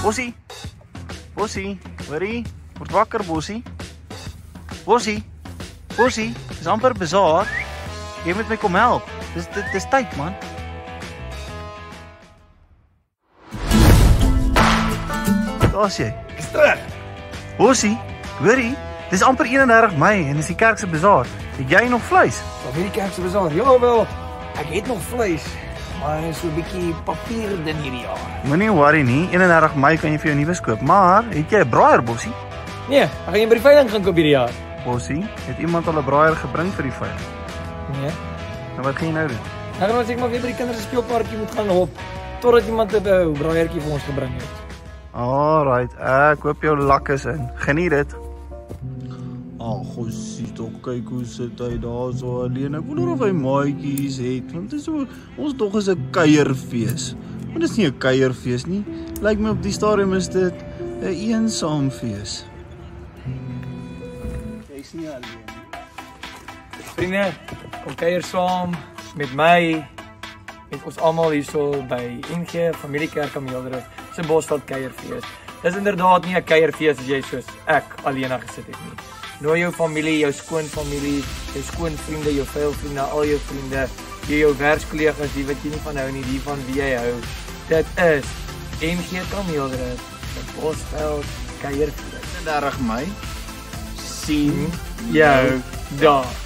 Bossie, Bossie, hoorie, word wakker Bossie. Bossie, Bossie, dis amper bazaar. Jy moet my kom help. Dis tyd man. Daar is jy. Is terug. Bossie, hoorie, dis amper 31 Mei en dis die kerk se bazaar. Het jy nog vleis? Van hierdie kerk se bazaar. Jawel. Ek het nog vleis, maar is so 'n bietjie papier din hierdie jaar. Moenie worry nie. 31 Mei kan jy vir jou nuus koop, maar het jy 'n braaier Bossie? Nee, ek gaan jy by die veiling gaan koop hierdie jaar. Bossie, het iemand al 'n braaier gebring vir die veiling? Nee. Nou wat gaan jy nou doen? Nou gaan ons ek maar weer by die kinders se speelparkie moet gaan hop totdat iemand 'n braaiertjie vir ons gebring het. Alright, ek koop jou lakkes in. Geniet dit. Gossie, toch kyk hoe sit hy daar so alleen. Ek wonder of hy maatjies het, want dit is so, ons dog is 'n kuierfees. Maar dit is nie 'n kuierfees nie. Lyk my op die stadium is dit 'n eensaam fees. Jy's nie alleen nie. Vriende, kom kuier saam met my, met ons almal hierso by NG Familiekerk Ameeldrift se Bosveld kuierfees. Dis inderdaad nie 'n kuierfees as jy soos ek alleen gesit het nie. Nooi jou familie, jou skoonfamilie, jou skoonvriende, jou vuilvriende, al jou vriende, jou werkskollegas, die wat jy nie van hou nie, die van wie jy hou. Dit is NG Ameeldrift se Bosveld kuierfees. 30 Mei. Sien Jou daar.